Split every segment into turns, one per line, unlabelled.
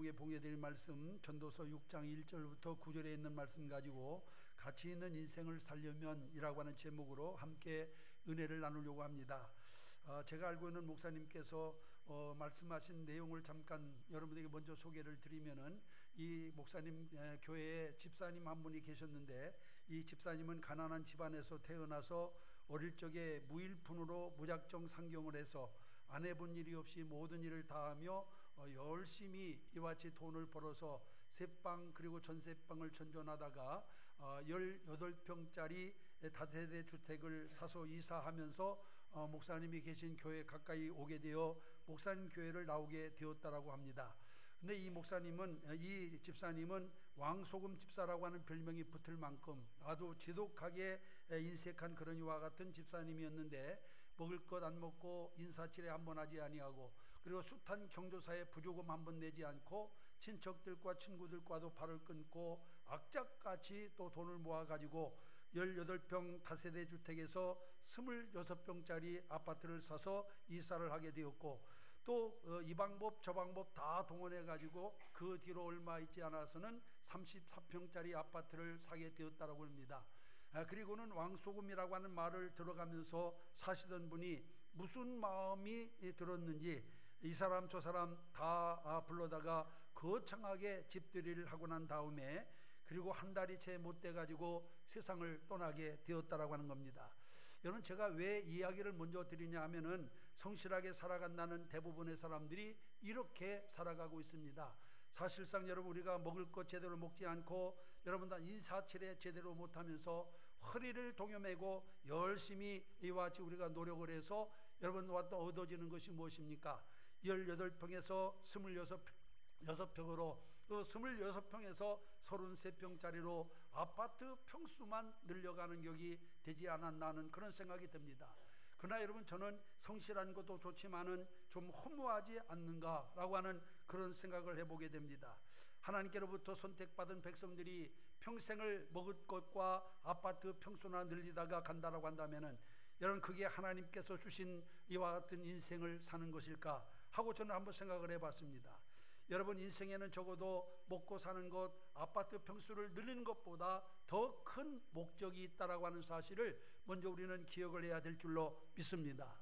여러분에게 봉해드릴 말씀, 전도서 6장 1절부터 9절에 있는 말씀 가지고 가치 있는 인생을 살려면 이라고 하는 제목으로 함께 은혜를 나누려고 합니다. 제가 알고 있는 목사님께서 말씀하신 내용을 잠깐 여러분에게 먼저 소개를 드리면은, 이 목사님 교회에 집사님 한 분이 계셨는데, 이 집사님은 가난한 집안에서 태어나서 어릴 적에 무일푼으로 무작정 상경을 해서 안 해본 일이 없이 모든 일을 다하며 열심히 이와 같이 돈을 벌어서 새방 그리고 전세방을 전전하다가 18평짜리 다세대 주택을 사서 이사하면서 목사님이 계신 교회 가까이 오게 되어 목사님 교회를 나오게 되었다라고 합니다. 근데 이 집사님은 왕소금 집사라고 하는 별명이 붙을 만큼 아주 지독하게 인색한 그런 이와 같은 집사님이었는데, 먹을 것 안 먹고 인사치레 한 번 하지 아니하고, 그리고 숱한 경조사에 부조금 한 번 내지 않고 친척들과 친구들과도 발을 끊고 악착같이 또 돈을 모아가지고 18평 다세대 주택에서 26평짜리 아파트를 사서 이사를 하게 되었고, 또 이 방법 저 방법 다 동원해 가지고 그 뒤로 얼마 있지 않아서는 34평짜리 아파트를 사게 되었다라고 합니다. 그리고는 왕소금이라고 하는 말을 들어가면서 사시던 분이 무슨 마음이 들었는지 이 사람 저 사람 다 불러다가 거창하게 집들이를 하고 난 다음에, 그리고 한 달이 채 못 돼 가지고 세상을 떠나게 되었다라고 하는 겁니다. 여러분, 제가 왜 이야기를 먼저 드리냐 하면은, 성실하게 살아간다는 대부분의 사람들이 이렇게 살아가고 있습니다. 사실상 여러분, 우리가 먹을 것 제대로 먹지 않고 여러분 다 인사치레 제대로 못하면서 허리를 동여매고 열심히 이와 같이 우리가 노력을 해서 여러분 또 얻어지는 것이 무엇입니까? 18평에서 26평으로, 그 26평에서 33평짜리로 아파트 평수만 늘려가는 격이 되지 않았나 하는 그런 생각이 듭니다. 그러나 여러분, 저는 성실한 것도 좋지만은 좀 허무하지 않는가라고 하는 그런 생각을 해보게 됩니다. 하나님께로부터 선택받은 백성들이 평생을 먹을 것과 아파트 평수나 늘리다가 간다라고 한다면은, 여러분, 그게 하나님께서 주신 이와 같은 인생을 사는 것일까 하고 저는 한번 생각을 해봤습니다. 여러분, 인생에는 적어도 먹고 사는 것, 아파트 평수를 늘리는 것보다 더 큰 목적이 있다라고 하는 사실을 먼저 우리는 기억을 해야 될 줄로 믿습니다.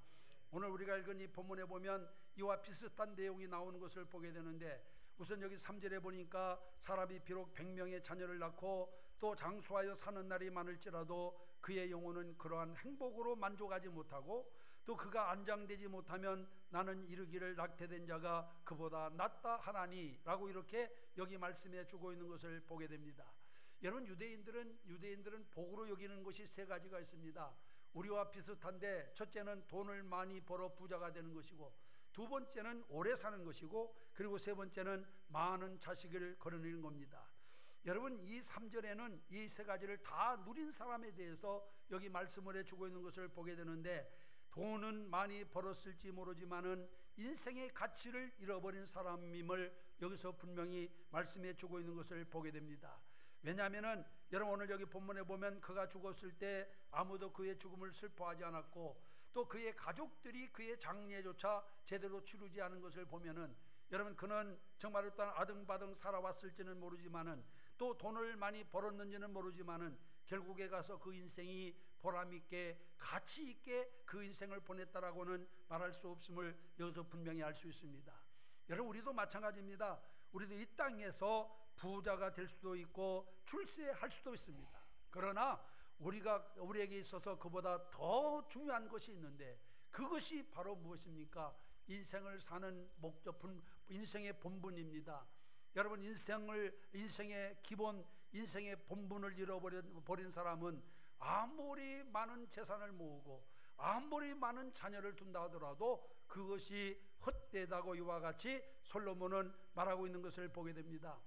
오늘 우리가 읽은 이 본문에 보면 이와 비슷한 내용이 나오는 것을 보게 되는데, 우선 여기 3절에 보니까 사람이 비록 100명의 자녀를 낳고 또 장수하여 사는 날이 많을지라도 그의 영혼은 그러한 행복으로 만족하지 못하고, 또 그가 안장되지 못하면 나는 이르기를 낙태된 자가 그보다 낫다 하나니 라고 이렇게 여기 말씀해 주고 있는 것을 보게 됩니다. 여러분, 유대인들은 복으로 여기는 것이 세 가지가 있습니다. 우리와 비슷한데, 첫째는 돈을 많이 벌어 부자가 되는 것이고, 두 번째는 오래 사는 것이고, 그리고 세 번째는 많은 자식을 거느리는 겁니다. 여러분, 이 3절에는 이 세 가지를 다 누린 사람에 대해서 여기 말씀을 해주고 있는 것을 보게 되는데, 돈은 많이 벌었을지 모르지만은 인생의 가치를 잃어버린 사람임을 여기서 분명히 말씀해 주고 있는 것을 보게 됩니다. 왜냐하면은 여러분, 오늘 여기 본문에 보면 그가 죽었을 때 아무도 그의 죽음을 슬퍼하지 않았고, 또 그의 가족들이 그의 장례조차 제대로 치르지 않은 것을 보면은, 여러분, 그는 정말 어떤 아등바등 살아왔을지는 모르지만은, 또 돈을 많이 벌었는지는 모르지만은 결국에 가서 그 인생이 보람있게 가치있게 그 인생을 보냈다라고는 말할 수 없음을 여기서 분명히 알 수 있습니다. 여러분, 우리도 마찬가지입니다. 우리도 이 땅에서 부자가 될 수도 있고 출세할 수도 있습니다. 그러나 우리에게 있어서 그보다 더 중요한 것이 있는데, 그것이 바로 무엇입니까? 인생을 사는 목적, 인생의 본분입니다. 여러분, 인생의 기본, 인생의 본분을 잃어버린 사람은 아무리 많은 재산을 모으고 아무리 많은 자녀를 둔다 하더라도 그것이 헛되다고 이와 같이 솔로몬은 말하고 있는 것을 보게 됩니다.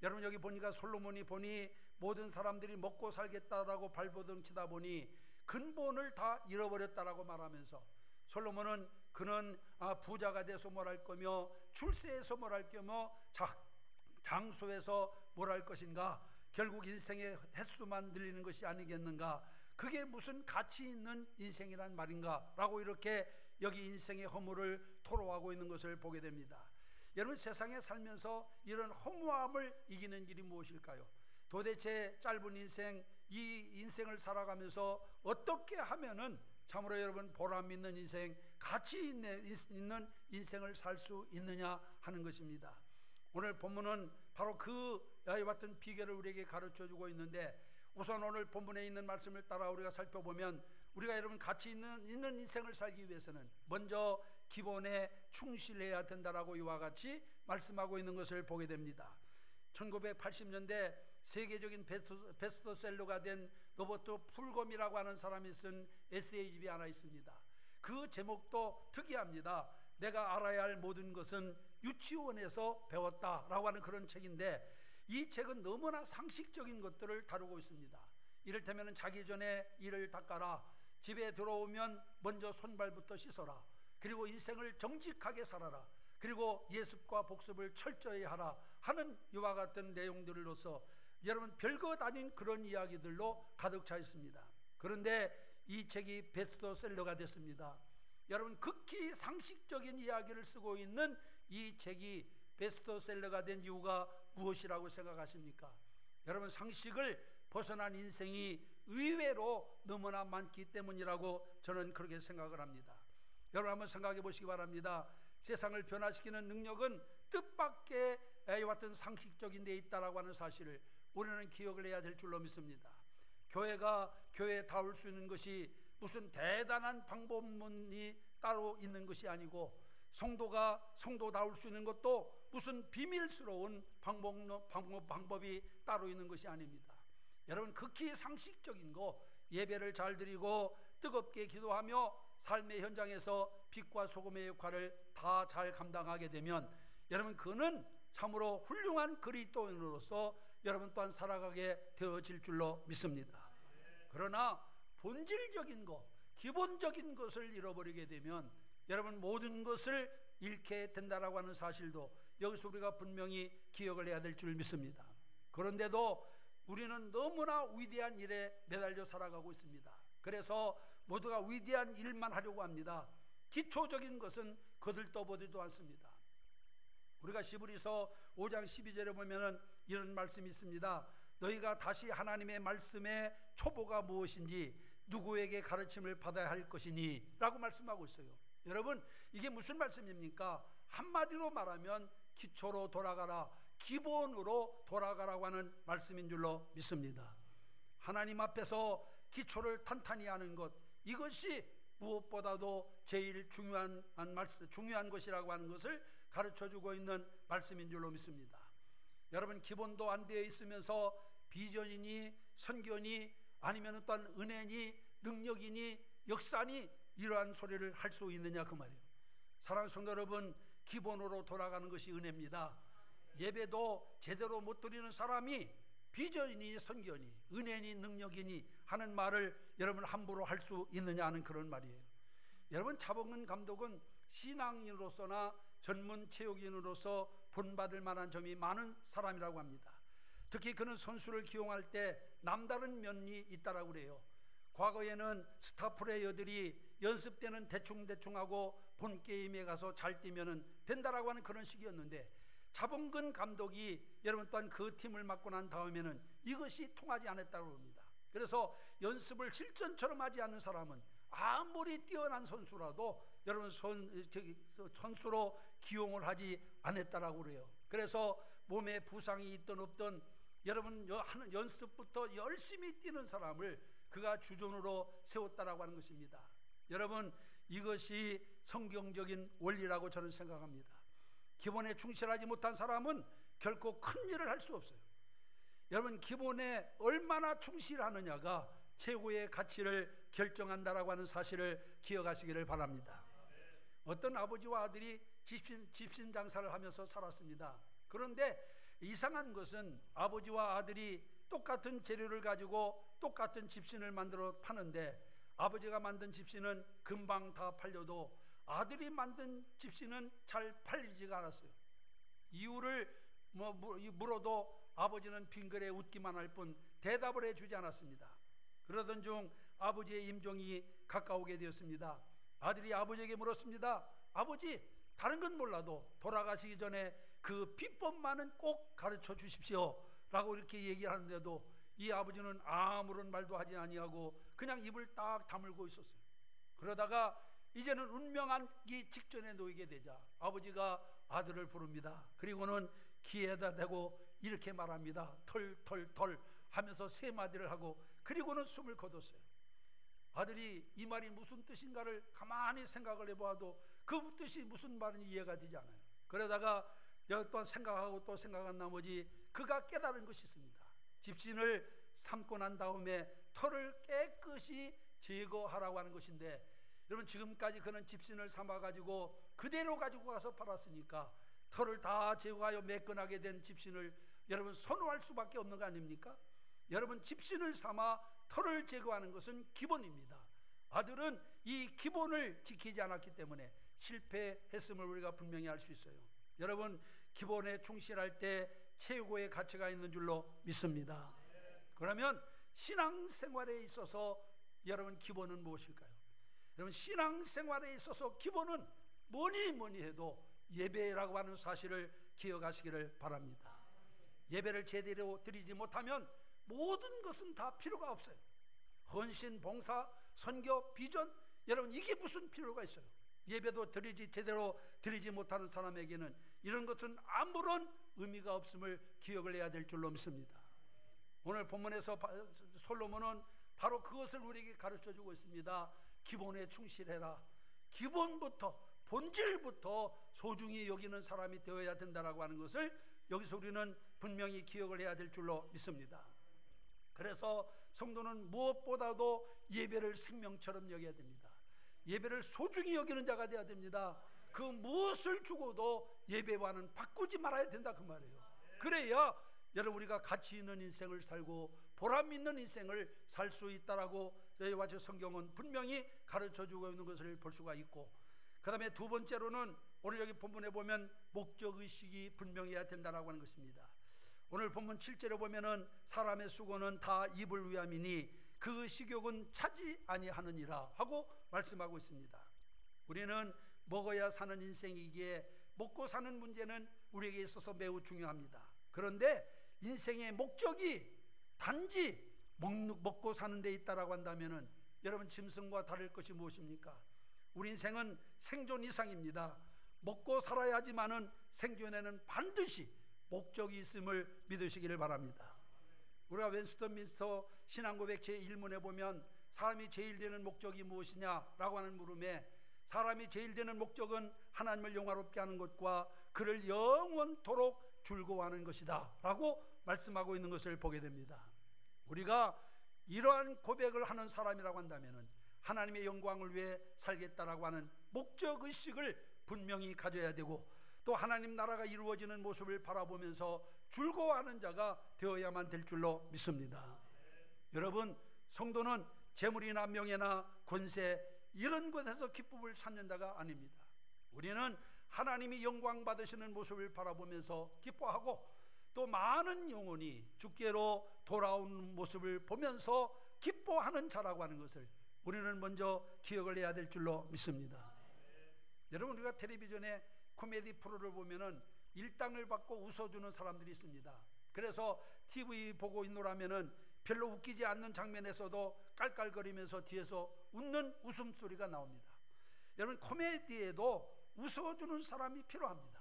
여러분, 여기 보니까 솔로몬이 보니 모든 사람들이 먹고 살겠다라고 발버둥 치다 보니 근본을 다 잃어버렸다라고 말하면서, 솔로몬은 그는 부자가 돼서 뭘 할 거며 출세해서 뭘 할 거며 장수해서 뭘 할 것인가, 결국 인생의 횟수만 늘리는 것이 아니겠는가, 그게 무슨 가치 있는 인생이란 말인가 라고 이렇게 여기 인생의 허물을 토로하고 있는 것을 보게 됩니다. 여러분, 세상에 살면서 이런 허무함을 이기는 길이 무엇일까요? 도대체 짧은 인생, 이 인생을 살아가면서 어떻게 하면은 참으로 여러분 보람 있는 인생, 가치 있는 인생을 살 수 있느냐 하는 것입니다. 오늘 본문은 바로 그 야와 같은 비결을 우리에게 가르쳐주고 있는데, 우선 오늘 본문에 있는 말씀을 따라 우리가 살펴보면, 우리가 여러분 가치 있는 인생을 살기 위해서는 먼저 기본에 충실해야 된다라고 이와 같이 말씀하고 있는 것을 보게 됩니다. 1980년대 세계적인 베스트셀러가 된 로버트 풀검이라고 하는 사람이 쓴 에세이집이 하나 있습니다. 그 제목도 특이합니다. 내가 알아야 할 모든 것은 유치원에서 배웠다라고 하는 그런 책인데, 이 책은 너무나 상식적인 것들을 다루고 있습니다. 이를테면 자기 전에 이를 닦아라, 집에 들어오면 먼저 손발부터 씻어라, 그리고 인생을 정직하게 살아라, 그리고 예습과 복습을 철저히 하라 하는 이와 같은 내용들로서 여러분 별것 아닌 그런 이야기들로 가득 차 있습니다. 그런데 이 책이 베스트셀러가 됐습니다. 여러분, 극히 상식적인 이야기를 쓰고 있는 이 책이 베스트셀러가 된 이유가 무엇이라고 생각하십니까? 여러분, 상식을 벗어난 인생이 의외로 너무나 많기 때문이라고 저는 그렇게 생각을 합니다. 여러분, 한번 생각해 보시기 바랍니다. 세상을 변화시키는 능력은 뜻밖의 같은 상식적인 데 있다라고 하는 사실을 우리는 기억을 해야 될 줄로 믿습니다. 교회가 교회다울 수 있는 것이 무슨 대단한 방법론이 따로 있는 것이 아니고, 성도가 성도다울 수 있는 것도 무슨 비밀스러운 방법이 따로 있는 것이 아닙니다. 여러분, 극히 상식적인 거, 예배를 잘 드리고 뜨겁게 기도하며 삶의 현장에서 빛과 소금의 역할을 다 잘 감당하게 되면 여러분, 그는 참으로 훌륭한 그리스도인으로서 여러분 또한 살아가게 되어질 줄로 믿습니다. 그러나 본질적인 것, 기본적인 것을 잃어버리게 되면 여러분 모든 것을 잃게 된다라고 하는 사실도 여기서 우리가 분명히 기억을 해야 될 줄 믿습니다. 그런데도 우리는 너무나 위대한 일에 매달려 살아가고 있습니다. 그래서 모두가 위대한 일만 하려고 합니다. 기초적인 것은 거들떠보지도 않습니다. 우리가 시브리서 5장 12절에 보면은 이런 말씀이 있습니다. 너희가 다시 하나님의 말씀의 초보가 무엇인지 누구에게 가르침을 받아야 할 것이니 라고 말씀하고 있어요. 여러분, 이게 무슨 말씀입니까? 한마디로 말하면 기초로 돌아가라, 기본으로 돌아가라고 하는 말씀인 줄로 믿습니다. 하나님 앞에서 기초를 탄탄히 하는 것, 이것이 무엇보다도 제일 중요한 것이라고 하는 것을 가르쳐주고 있는 말씀인 줄로 믿습니다. 여러분, 기본도 안 되어 있으면서 비전이니 선교니 아니면 또한 은혜니 능력이니 역사니 이러한 소리를 할 수 있느냐 그 말이에요. 사랑하는 성도 여러분, 기본으로 돌아가는 것이 은혜입니다. 예배도 제대로 못 드리는 사람이 비전이니 선교니 은혜니 능력이니 하는 말을 여러분 함부로 할 수 있느냐 하는 그런 말이에요. 여러분, 차범근 감독은 신앙인으로서나 전문 체육인으로서 본받을 만한 점이 많은 사람이라고 합니다. 특히 그는 선수를 기용할 때 남다른 면이 있다라고 그래요. 과거에는 스타 플레이어들이 연습 때는 대충하고 본 게임에 가서 잘 뛰면 된다라고 하는 그런 식이었는데, 차범근 감독이 여러분 또한 그 팀을 맡고 난 다음에는 이것이 통하지 않았다고 합니다. 그래서 연습을 실전처럼 하지 않는 사람은 아무리 뛰어난 선수라도 여러분 선수로 기용을 하지 않았다라고 그래요. 그래서 몸에 부상이 있든 없든 여러분 하는 연습부터 열심히 뛰는 사람을 그가 주전으로 세웠다라고 하는 것입니다. 여러분, 이것이 성경적인 원리라고 저는 생각합니다. 기본에 충실하지 못한 사람은 결코 큰 일을 할 수 없어요. 여러분, 기본에 얼마나 충실하느냐가 최고의 가치를 결정한다라고 하는 사실을 기억하시기를 바랍니다. 어떤 아버지와 아들이 집신 장사를 하면서 살았습니다. 그런데 이상한 것은 아버지와 아들이 똑같은 재료를 가지고 똑같은 집신을 만들어 파는데, 아버지가 만든 집신은 금방 다 팔려도 아들이 만든 집신은 잘 팔리지가 않았어요. 이유를 물어도 아버지는 빙그레 웃기만 할 뿐 대답을 해주지 않았습니다. 그러던 중 아버지의 임종이 가까우게 되었습니다. 아들이 아버지에게 물었습니다. 아버지, 다른 건 몰라도 돌아가시기 전에 그 비법만은 꼭 가르쳐 주십시오 라고 이렇게 얘기를 하는데도 이 아버지는 아무런 말도 하지 아니하고 그냥 입을 딱 다물고 있었어요. 그러다가 이제는 운명하기 직전에 놓이게 되자 아버지가 아들을 부릅니다. 그리고는 귀에다 대고 이렇게 말합니다. 털 하면서 세 마디를 하고 그리고는 숨을 거뒀어요. 아들이 이 말이 무슨 뜻인가를 가만히 생각을 해보아도 그 뜻이 무슨 말인지 이해가 되지 않아요. 그러다가 또 생각하고 또 생각한 나머지 그가 깨달은 것이 있습니다. 집신을 삶고 난 다음에 털을 깨끗이 제거하라고 하는 것인데, 여러분 지금까지 그는 집신을 삼아가지고 그대로 가지고 가서 팔았으니까 털을 다 제거하여 매끈하게 된 집신을 여러분 선호할 수밖에 없는 거 아닙니까? 여러분 집신을 삼아 털을 제거하는 것은 기본입니다. 아들은 이 기본을 지키지 않았기 때문에 실패했음을 우리가 분명히 알 수 있어요. 여러분 기본에 충실할 때 최고의 가치가 있는 줄로 믿습니다. 그러면 신앙생활에 있어서 여러분 기본은 무엇일까요? 여러분 신앙생활에 있어서 기본은 뭐니 해도 예배라고 하는 사실을 기억하시기를 바랍니다. 예배를 제대로 드리지 못하면 모든 것은 다 필요가 없어요. 헌신, 봉사, 선교, 비전, 여러분 이게 무슨 필요가 있어요? 예배도 제대로 드리지 못하는 사람에게는 이런 것은 아무런 의미가 없음을 기억을 해야 될 줄로 믿습니다. 오늘 본문에서 솔로몬은 바로 그것을 우리에게 가르쳐주고 있습니다. 기본에 충실해라. 기본부터 본질부터 소중히 여기는 사람이 되어야 된다라고 하는 것을 여기서 우리는 분명히 기억을 해야 될 줄로 믿습니다. 그래서 성도는 무엇보다도 예배를 생명처럼 여겨야 됩니다. 예배를 소중히 여기는 자가 되어야 됩니다. 그 무엇을 주고도 예배와는 바꾸지 말아야 된다 그 말이에요. 그래야 여러분 우리가 가치 있는 인생을 살고 보람 있는 인생을 살 수 있다라고 저희와 저 성경은 분명히 가르쳐주고 있는 것을 볼 수가 있고, 그 다음에 두 번째로는 오늘 여기 본문에 보면 목적의식이 분명해야 된다라고 하는 것입니다. 오늘 본문 7절에 보면은 사람의 수고는 다 입을 위함이니 그 식욕은 차지 아니하느니라 하고 말씀하고 있습니다. 우리는 먹어야 사는 인생이기에 먹고 사는 문제는 우리에게 있어서 매우 중요합니다. 그런데 인생의 목적이 단지 먹고 사는 데 있다라고 한다면은 여러분 짐승과 다를 것이 무엇입니까? 우리 인생은 생존 이상입니다. 먹고 살아야 하지만은 생존에는 반드시 목적이 있음을 믿으시기를 바랍니다. 우리가 웬스턴 민스터 신앙고백 제1문에 보면 사람이 제일 되는 목적이 무엇이냐라고 하는 물음에 사람이 제일 되는 목적은 하나님을 영화롭게 하는 것과 그를 영원토록 즐거워하는 것이다 라고 말씀하고 있는 것을 보게 됩니다. 우리가 이러한 고백을 하는 사람이라고 한다면 하나님의 영광을 위해 살겠다라고 하는 목적의식을 분명히 가져야 되고, 또 하나님 나라가 이루어지는 모습을 바라보면서 즐거워하는 자가 되어야만 될 줄로 믿습니다. 여러분 성도는 재물이나 명예나 권세 이런 것에서 기쁨을 찾는 자가 아닙니다. 우리는 하나님이 영광 받으시는 모습을 바라보면서 기뻐하고 또 많은 영혼이 주께로 돌아오는 모습을 보면서 기뻐하는 자라고 하는 것을 우리는 먼저 기억을 해야 될 줄로 믿습니다. 여러분 우리가 텔레비전에 코미디 프로를 보면은 일당을 받고 웃어주는 사람들이 있습니다. 그래서 TV 보고 있노라면은 별로 웃기지 않는 장면에서도 깔깔거리면서 뒤에서 웃는 웃음소리가 나옵니다. 여러분 코미디에도 웃어주는 사람이 필요합니다.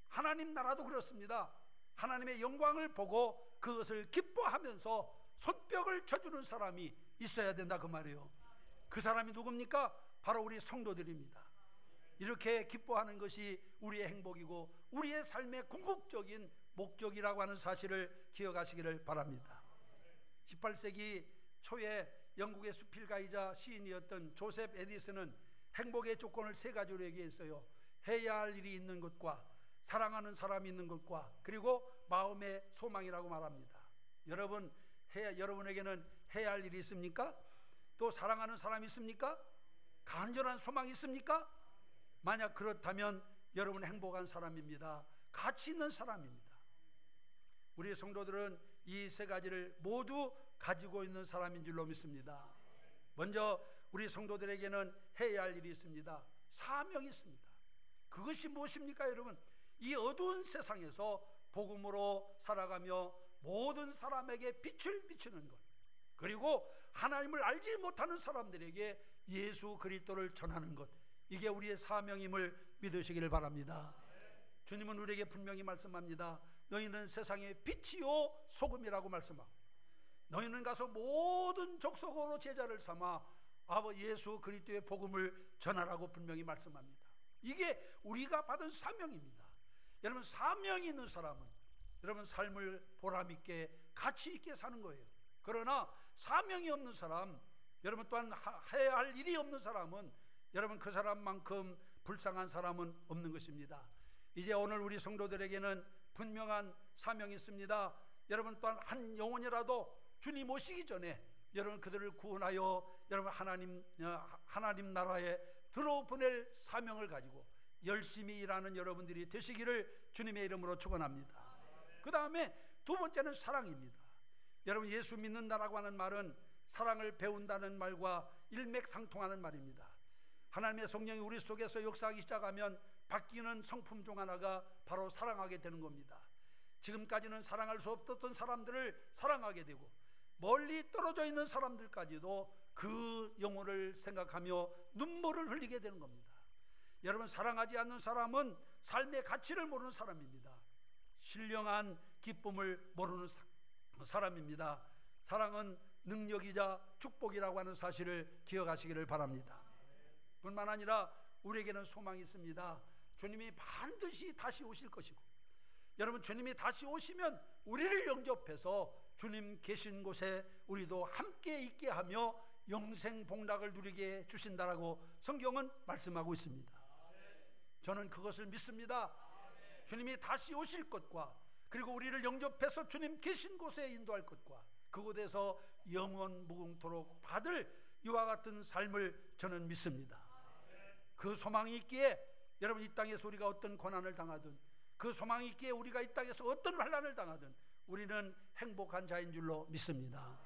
하나님 나라도 그렇습니다. 하나님의 영광을 보고 그것을 기뻐하면서 손뼉을 쳐주는 사람이 있어야 된다 그 말이에요. 그 사람이 누굽니까? 바로 우리 성도들입니다. 이렇게 기뻐하는 것이 우리의 행복이고 우리의 삶의 궁극적인 목적이라고 하는 사실을 기억하시기를 바랍니다. 18세기 초에 영국의 수필가이자 시인이었던 조셉 에디슨은 행복의 조건을 세 가지로 얘기했어요. 해야 할 일이 있는 것과 사랑하는 사람이 있는 것과 그리고 마음의 소망이라고 말합니다. 여러분에게는 해야 할 일이 있습니까? 또 사랑하는 사람이 있습니까? 간절한 소망이 있습니까? 만약 그렇다면 여러분은 행복한 사람입니다. 가치 있는 사람입니다. 우리 성도들은 이 세 가지를 모두 가지고 있는 사람인 줄로 믿습니다. 먼저 우리 성도들에게는 해야 할 일이 있습니다. 사명이 있습니다. 그것이 무엇입니까, 여러분? 이 어두운 세상에서 복음으로 살아가며 모든 사람에게 빛을 비추는 것, 그리고 하나님을 알지 못하는 사람들에게 예수 그리스도를 전하는 것, 이게 우리의 사명임을 믿으시기를 바랍니다. 주님은 우리에게 분명히 말씀합니다. 너희는 세상의 빛이요 소금이라고 말씀하고, 너희는 가서 모든 족속으로 제자를 삼아 아버지 예수 그리스도의 복음을 전하라고 분명히 말씀합니다. 이게 우리가 받은 사명입니다. 여러분, 사명이 있는 사람은 여러분 삶을 보람있게 가치 있게 사는 거예요. 그러나 사명이 없는 사람, 여러분 또한 해야 할 일이 없는 사람은 여러분 그 사람만큼 불쌍한 사람은 없는 것입니다. 이제 오늘 우리 성도들에게는 분명한 사명이 있습니다. 여러분 또한 한 영혼이라도 주님 오시기 전에 여러분 그들을 구원하여 여러분 하나님 나라에 들어보낼 사명을 가지고 열심히 일하는 여러분들이 되시기를 주님의 이름으로 축원합니다. 그 다음에 두 번째는 사랑입니다. 여러분, 예수 믿는다라고 하는 말은 사랑을 배운다는 말과 일맥상통하는 말입니다. 하나님의 성령이 우리 속에서 역사하기 시작하면 바뀌는 성품 중 하나가 바로 사랑하게 되는 겁니다. 지금까지는 사랑할 수 없었던 사람들을 사랑하게 되고, 멀리 떨어져 있는 사람들까지도 그 영혼을 생각하며 눈물을 흘리게 되는 겁니다. 여러분, 사랑하지 않는 사람은 삶의 가치를 모르는 사람입니다. 신령한 기쁨을 모르는 사람입니다. 사랑은 능력이자 축복이라고 하는 사실을 기억하시기를 바랍니다. 뿐만 아니라 우리에게는 소망이 있습니다. 주님이 반드시 다시 오실 것이고, 여러분, 주님이 다시 오시면 우리를 영접해서 주님 계신 곳에 우리도 함께 있게 하며 영생 복락을 누리게 주신다라고 성경은 말씀하고 있습니다. 저는 그것을 믿습니다. 주님이 다시 오실 것과, 그리고 우리를 영접해서 주님 계신 곳에 인도할 것과, 그곳에서 영원 무궁토록 받을 이와 같은 삶을 저는 믿습니다. 그 소망이 있기에 여러분, 이 땅에서 우리가 어떤 고난을 당하든, 그 소망이 있기에 우리가 이 땅에서 어떤 환난을 당하든 우리는 행복한 자인 줄로 믿습니다.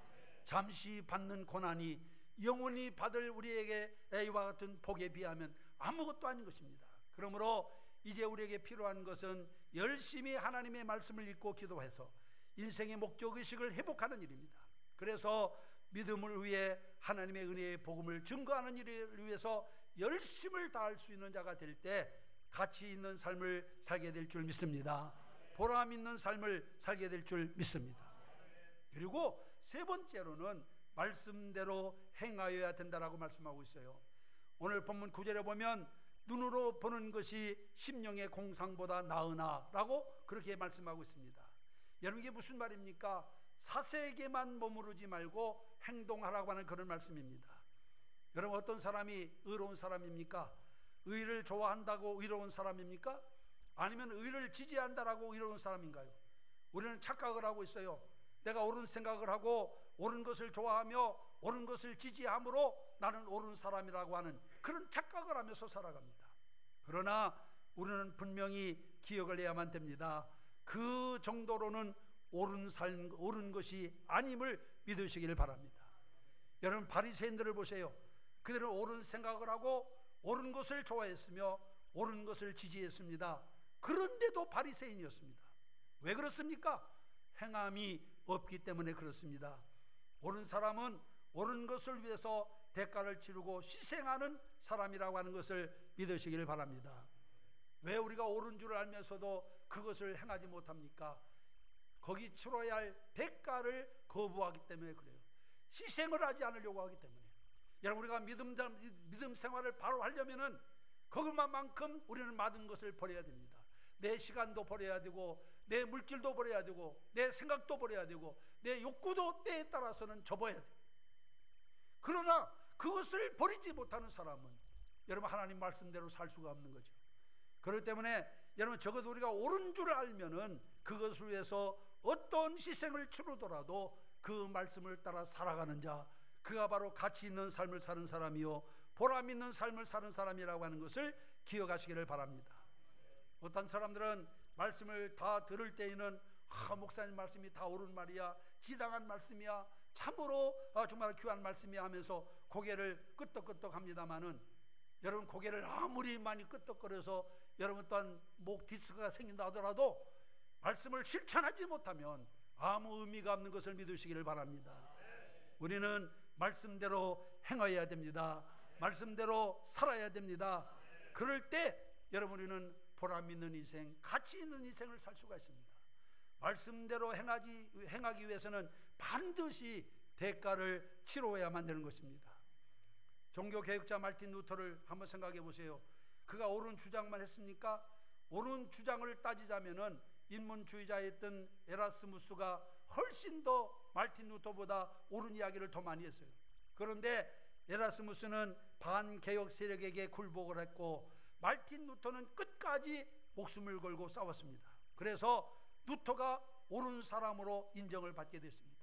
잠시 받는 고난이 영원히 받을 우리에게 이와 같은 복에 비하면 아무것도 아닌 것입니다. 그러므로 이제 우리에게 필요한 것은 열심히 하나님의 말씀을 읽고 기도해서 인생의 목적의식을 회복하는 일입니다. 그래서 믿음을 위해 하나님의 은혜의 복음을 증거하는 일을 위해서 열심을 다할 수 있는 자가 될 때 가치 있는 삶을 살게 될 줄 믿습니다. 보람 있는 삶을 살게 될 줄 믿습니다. 그리고 세 번째로는 말씀대로 행하여야 된다라고 말씀하고 있어요. 오늘 본문 9절에 보면 눈으로 보는 것이 심령의 공상보다 나으나 라고 그렇게 말씀하고 있습니다. 여러분, 이게 무슨 말입니까? 사색에만 머무르지 말고 행동하라고 하는 그런 말씀입니다. 여러분, 어떤 사람이 의로운 사람입니까? 의를 좋아한다고 의로운 사람입니까? 아니면 의를 지지한다라고 의로운 사람인가요? 우리는 착각을 하고 있어요. 내가 옳은 생각을 하고 옳은 것을 좋아하며 옳은 것을 지지함으로 나는 옳은 사람이라고 하는 그런 착각을 하면서 살아갑니다. 그러나 우리는 분명히 기억을 해야만 됩니다. 그 정도로는 옳은 것이 아님을 믿으시기를 바랍니다. 여러분, 바리새인들을 보세요. 그들은 옳은 생각을 하고 옳은 것을 좋아했으며 옳은 것을 지지했습니다. 그런데도 바리새인이었습니다. 왜 그렇습니까? 행함이 없기 때문에 그렇습니다. 옳은 사람은 옳은 것을 위해서 대가를 치르고 희생하는 사람이라고 하는 것을 믿으시기를 바랍니다. 왜 우리가 옳은 줄 알면서도 그것을 행하지 못합니까? 거기 치러야 할 대가를 거부하기 때문에 그래요. 희생을 하지 않으려고 하기 때문에. 여러분, 우리가 믿음 생활을 바로 하려면은 그것만큼 우리는 많은 것을 버려야 됩니다. 내 시간도 버려야 되고, 내 물질도 버려야 되고, 내 생각도 버려야 되고, 내 욕구도 때에 따라서는 접어야 돼요. 그러나 그것을 버리지 못하는 사람은 여러분 하나님 말씀대로 살 수가 없는 거죠. 그렇기 때문에 여러분, 적어도 우리가 옳은 줄 알면은 그것을 위해서 어떤 희생을 치르더라도 그 말씀을 따라 살아가는 자, 그가 바로 가치 있는 삶을 사는 사람이요 보람 있는 삶을 사는 사람이라고 하는 것을 기억하시기를 바랍니다. 어떤 사람들은 말씀을 다 들을 때에는 목사님 말씀이 다 옳은 말이야, 지당한 말씀이야, 참으로 정말 귀한 말씀이야 하면서 고개를 끄덕끄덕 합니다마는, 여러분, 고개를 아무리 많이 끄덕거려서 여러분 또한 목 디스크가 생긴다 하더라도 말씀을 실천하지 못하면 아무 의미가 없는 것을 믿으시기를 바랍니다. 우리는 말씀대로 행하여야 됩니다. 말씀대로 살아야 됩니다. 그럴 때 여러분 우리는 보람 있는 인생, 가치 있는 인생을 살 수가 있습니다. 말씀대로 행하기 위해서는 반드시 대가를 치러야만 되는 것입니다. 종교개혁자 말틴 루터를 한번 생각해 보세요. 그가 옳은 주장만 했습니까? 옳은 주장을 따지자면은 인문주의자였던 에라스무스가 훨씬 더 말틴 루터보다 옳은 이야기를 더 많이 했어요. 그런데 에라스무스는 반개혁 세력에게 굴복을 했고 말틴 루터는 끝까지 목숨을 걸고 싸웠습니다. 그래서 루터가 옳은 사람으로 인정을 받게 됐습니다.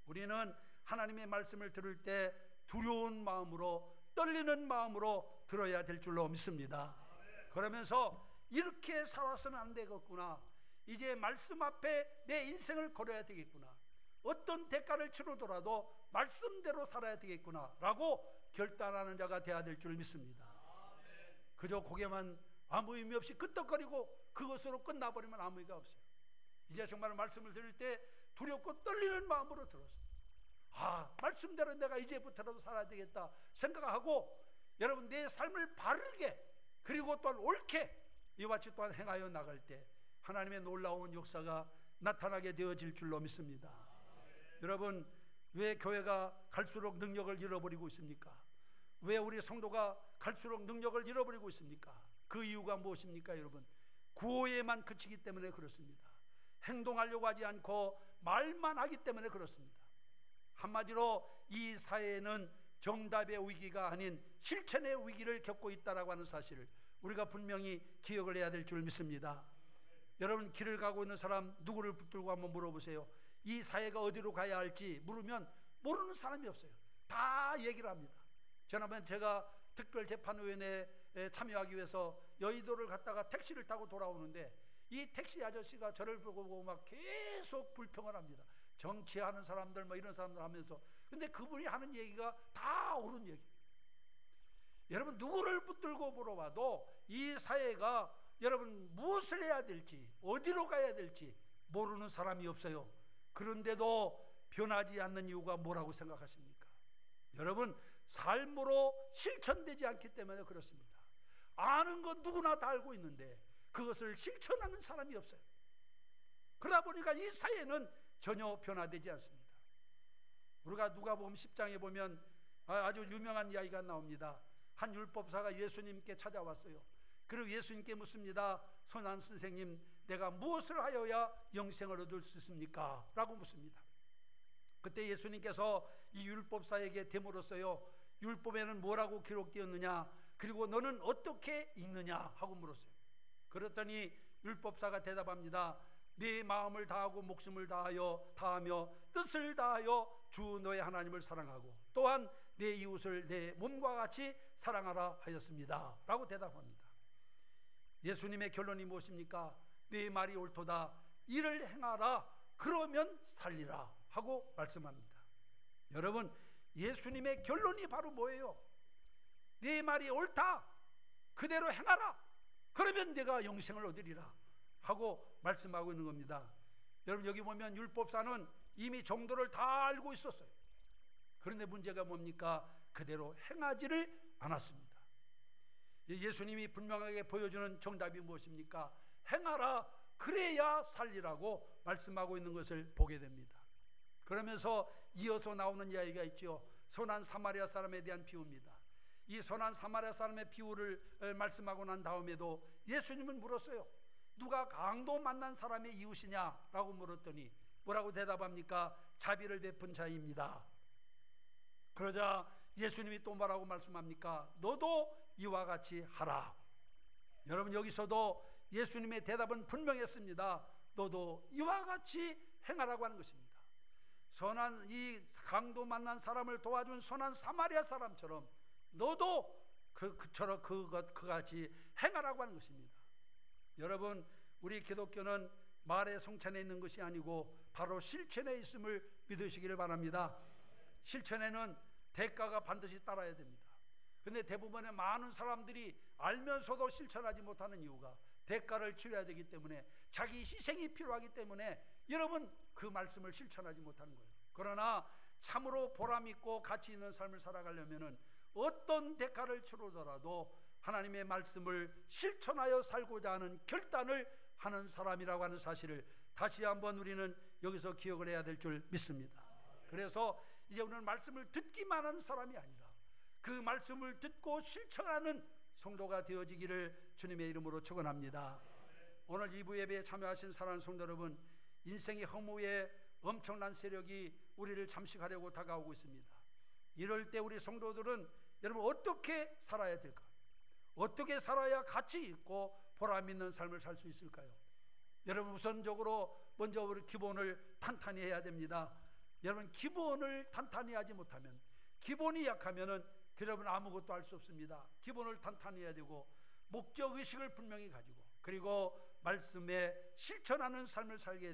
우리는 하나님의 말씀을 들을 때 두려운 마음으로, 떨리는 마음으로 들어야 될 줄로 믿습니다. 그러면서 이렇게 살아서는 안 되겠구나, 이제 말씀 앞에 내 인생을 걸어야 되겠구나, 어떤 대가를 치르더라도 말씀대로 살아야 되겠구나 라고 결단하는 자가 되어야 될 줄 믿습니다. 그저 고개만 아무 의미 없이 끄떡거리고 그것으로 끝나버리면 아무 의미가 없어요. 이제 정말 말씀을 들을 때 두렵고 떨리는 마음으로 들었어요. 말씀대로 내가 이제부터라도 살아야 되겠다 생각하고 여러분 내 삶을 바르게 그리고 또한 옳게 이와 같이 또한 행하여 나갈 때 하나님의 놀라운 역사가 나타나게 되어질 줄로 믿습니다. 여러분, 왜 교회가 갈수록 능력을 잃어버리고 있습니까? 왜 우리 성도가 갈수록 능력을 잃어버리고 있습니까? 그 이유가 무엇입니까? 여러분, 구호에만 그치기 때문에 그렇습니다. 행동하려고 하지 않고 말만 하기 때문에 그렇습니다. 한마디로 이 사회에는 정답의 위기가 아닌 실천의 위기를 겪고 있다고 하는 사실을 우리가 분명히 기억을 해야 될 줄 믿습니다. 여러분, 길을 가고 있는 사람 누구를 붙들고 한번 물어보세요. 이 사회가 어디로 가야 할지 물으면 모르는 사람이 없어요. 다 얘기를 합니다. 지난번에 제가 특별재판위원회에 참여하기 위해서 여의도를 갔다가 택시를 타고 돌아오는데 이 택시 아저씨가 저를 보고 막 계속 불평을 합니다. 정치하는 사람들 뭐 이런 사람들 하면서. 근데 그분이 하는 얘기가 다 옳은 얘기예요. 여러분, 누구를 붙들고 물어봐도 이 사회가 여러분 무엇을 해야 될지, 어디로 가야 될지 모르는 사람이 없어요. 그런데도 변하지 않는 이유가 뭐라고 생각하십니까? 여러분, 삶으로 실천되지 않기 때문에 그렇습니다. 아는 건 누구나 다 알고 있는데 그것을 실천하는 사람이 없어요. 그러다 보니까 이 사회는 전혀 변화되지 않습니다. 우리가 누가복음 10장에 보면 아주 유명한 이야기가 나옵니다. 한 율법사가 예수님께 찾아왔어요. 그리고 예수님께 묻습니다. 선한 선생님, 내가 무엇을 하여야 영생을 얻을 수 있습니까? 라고 묻습니다. 그때 예수님께서 이 율법사에게 되물었어요. 율법에는 뭐라고 기록되었느냐, 그리고 너는 어떻게 읽느냐 하고 물었어요. 그랬더니 율법사가 대답합니다. 네 마음을 다하고 목숨을 다하며 뜻을 다하여 주 너의 하나님을 사랑하고 또한 내 이웃을 내 몸과 같이 사랑하라 하였습니다 라고 대답합니다. 예수님의 결론이 무엇입니까? 네 말이 옳도다, 이를 행하라, 그러면 살리라 하고 말씀합니다. 여러분, 예수님의 결론이 바로 뭐예요? 네 말이 옳다, 그대로 행하라, 그러면 내가 영생을 얻으리라 하고 말씀하고 있는 겁니다. 여러분, 여기 보면 율법사는 이미 정도를 다 알고 있었어요. 그런데 문제가 뭡니까? 그대로 행하지를 않았습니다. 예수님이 분명하게 보여주는 정답이 무엇입니까? 행하라, 그래야 살리라고 말씀하고 있는 것을 보게 됩니다. 그러면서 이어서 나오는 이야기가 있죠. 선한 사마리아 사람에 대한 비유입니다. 이 선한 사마리아 사람의 비유를 말씀하고 난 다음에도 예수님은 물었어요. 누가 강도 만난 사람의 이웃이냐 라고 물었더니 뭐라고 대답합니까? 자비를 베푼 자입니다. 그러자 예수님이 또 뭐라고 말씀합니까? 너도 이와 같이 하라. 여러분, 여기서도 예수님의 대답은 분명했습니다. 너도 이와 같이 행하라고 하는 것입니다. 선한 이 강도 만난 사람을 도와준 선한 사마리아 사람처럼 너도 그같이 행하라고 하는 것입니다. 여러분, 우리 기독교는 말의 성찬에 있는 것이 아니고 바로 실천에 있음을 믿으시기를 바랍니다. 실천에는 대가가 반드시 따라야 됩니다. 근데 대부분의 많은 사람들이 알면서도 실천하지 못하는 이유가 대가를 치러야 되기 때문에, 자기 희생이 필요하기 때문에 여러분 그 말씀을 실천하지 못하는 거예요. 그러나 참으로 보람 있고 가치 있는 삶을 살아가려면은 어떤 대가를 치르더라도 하나님의 말씀을 실천하여 살고자 하는 결단을 하는 사람이라고 하는 사실을 다시 한번 우리는 여기서 기억을 해야 될 줄 믿습니다. 그래서 이제 우리는 말씀을 듣기만 하는 사람이 아니라 그 말씀을 듣고 실천하는 성도가 되어지기를 주님의 이름으로 축원합니다. 오늘 2부 예배에 참여하신 사랑하는 성도 여러분, 인생의 허무에 엄청난 세력이 우리를 잠식하려고 다가오고 있습니다. 이럴 때 우리 성도들은 여러분 어떻게 살아야 될까? 어떻게 살아야 가치 있고 보람 있는 삶을 살 수 있을까요? 여러분 우선적으로 먼저 우리 기본을 탄탄히 해야 됩니다. 여러분 기본을 탄탄히 하지 못하면, 기본이 약하면은 여러분 아무것도 할 수 없습니다. 기본을 탄탄히 해야 되고 목적의식을 분명히 가지고, 그리고 말씀에 실천하는 삶을 살게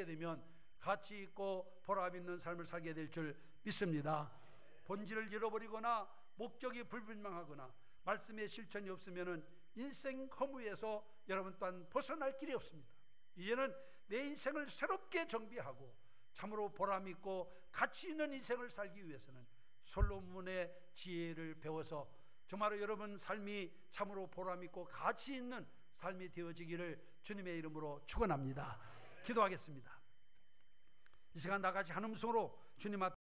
되면 가치 있고 보람 있는 삶을 살게 될 줄 믿습니다. 본질을 잃어버리거나 목적이 불분명하거나 말씀의 실천이 없으면은 인생 허무에서 여러분 또한 벗어날 길이 없습니다. 이제는 내 인생을 새롭게 정비하고 참으로 보람 있고 가치 있는 인생을 살기 위해서는 솔로몬의 지혜를 배워서 정말로 여러분 삶이 참으로 보람 있고 가치 있는 삶이 되어지기를 주님의 이름으로 축원합니다. 기도하겠습니다. 이 시간 나같이 한 음성으로 주님 앞에